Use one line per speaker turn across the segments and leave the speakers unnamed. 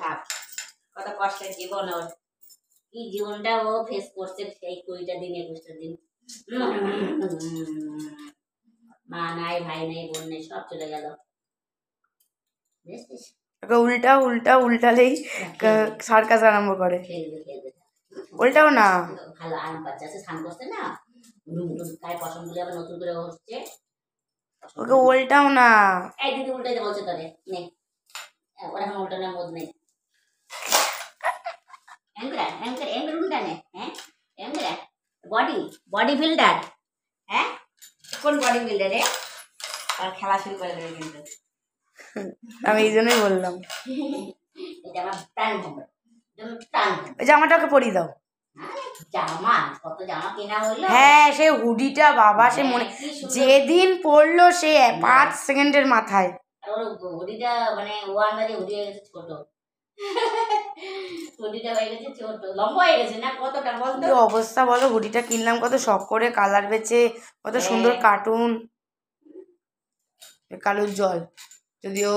থাক, কত কষ্টের জীবন ওর, কি জীবনটা ও ফেস করছে সেই 20টা দিন 21টা দিন। মা নাই, ভাই নেই, বোন নেই, সব চলে গেল।
উল্টা উল্টা উল্টালেই সার্কাস আরম্ভ করে। উল্টাও না,
ভালো আরাম পাচ্ছে, স্নান করছে না, গায়ে পশম গুলো আবার নতুন করে হচ্ছে।
ওকে উল্টাও না।
এই দিদি উল্টাইতে বলছে তোরে, নে ওরা এখন উল্টানোর বোধ নেই। উল্টা নে, হ্যাঁ বডি বিল্ডার, হ্যাঁ কোন বডি বিল্ডার রে? আর খেলা শুরু করে দেবে কিন্তু।
আমি এই জন্যই বললাম
এটা আমার প্রাণ হবে, প্রাণ।
ওই জামাটা ওকে পরিয়ে দাও।
জামা, কত জামা কেনা হলো।
হ্যাঁ সে হুডিটা বাবা, সে মনে যেদিন পরলো সে 5 সেকেন্ডের মাথায়।
ওর হুডিটা মানে ও আন্দাজে হুডি হয়ে গেছে ছোট, হুডিটা হয়ে গেছে ছোট, লম্বা হয়ে গেছে না কতটা বলতো।
কি অবস্থা বলো, হুডিটা কিনলাম কত শখ করে, কালার বেচে, কত সুন্দর কার্টুন। কালুর জল যদিও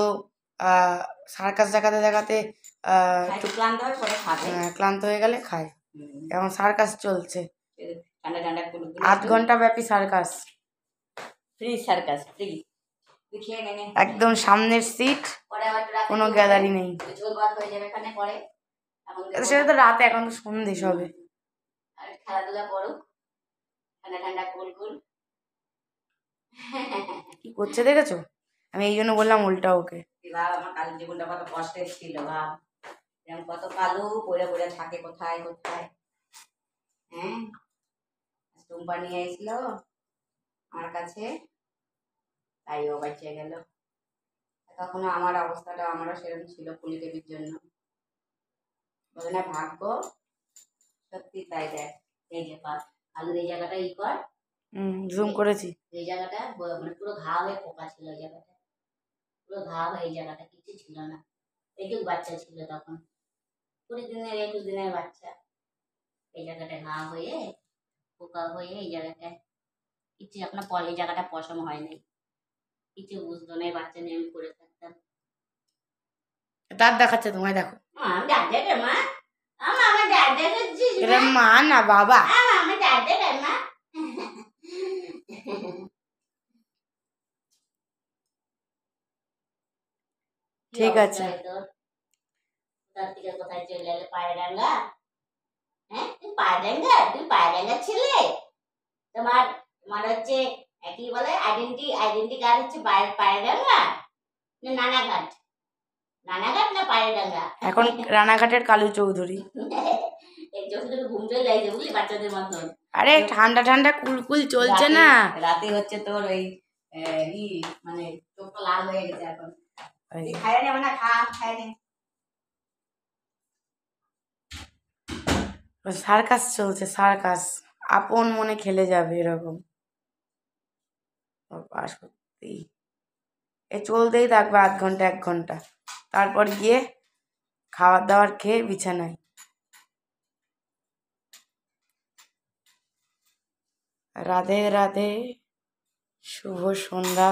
সার্কাস দেখাতে দেখাতে ক্লান্ত হয়ে গেলে খায়। এখন সার্কাস চলছে,
ঠান্ডা ঠান্ডা
8 ঘন্টা ব্যাপী সার্কাস,
ফ্রি সার্কাস, ফ্রি।
একদম সামনের সিট, কোনো গ্যালারি নেই। সেটা তো রাতে, এখন তো সন্ধ্যে সবে।
খেলাধুলা করুক, ঠান্ডা ঠান্ডা কুল।
কি করছে দেখেছো? আমি এই জন্য বললাম উল্টা ওকে।
আমার কালুর জীবনটা কত কষ্টের ছিল, ভাব কত কালু পড়ে পড়ে থাকে কোথায় কোথায়। হ্যাঁ টুম্পা নিয়ে এসেছিল আমার কাছে, তাই ও বাঁচিয়ে গেল। তখন আমার অবস্থাটা আমারও সেরকম ছিল পুলি দেবীর জন্য, বলে না ভাগ্য, সত্যি তাই। দেখ এই যে আলুর এই জায়গাটা ই কর,
জুম করেছি,
এই জায়গাটা মানে পুরো ঘা হয়ে পোকা ছিল, এই জায়গাটা পুরো ঘা হয়ে, এই জায়গাটা কিছু ছিল না। এইটুকু বাচ্চা ছিল তখন, 20 দিনের 21 দিনের বাচ্চা, এই জায়গাটা ঘা হয়ে পোকা হয়ে, এই জায়গাটায় কিছু এখনো পরে, এই জায়গাটা পশম হয় নাই, কিছু বুঝতো না, বাচ্চা নিয়ে আমি করে থাকতাম।
দাঁত দেখাচ্ছে তোমায়, দেখো
আমি দাঁত দেখে মা, আমার দাঁত দেখাচ্ছিস
এটা মা না বাবা,
আমি দাঁত দেখে মা।
ঠিক আছে।
তার থেকে কোথায় চলে গেলে পায়রাঙ্গা, হ্যাঁ তুই পায়রাঙ্গা, তুই পায়রাঙ্গা ছেলে। তোমার তোমার হচ্ছে কি বলে আইডেন্টি কার্ড হচ্ছে পায়রাঙ্গা না নানাঘাট, নানাঘাট না পায়রাঙ্গা।
এখন রানাঘাটের কালু চৌধুরী।
এই চোখে ঘুম চলে যাইছে বুঝলি, বাচ্চাদের মতন।
আরে ঠান্ডা ঠান্ডা কুলকুল চলছে না,
রাতে হচ্ছে তোর ওই মানে চোখটা লাল হয়ে গেছে এখন। খায় না মানে খায় না।
সার্কাস চলছে, সার্কাস আপন মনে খেলে যাবে এরকম। সত্যি এ চলতেই থাকবে 8 ঘন্টা 1 ঘন্টা, তারপর গিয়ে খাবার দাবার খেয়ে বিছানায়। রাধে রাধে, শুভ সন্ধ্যা।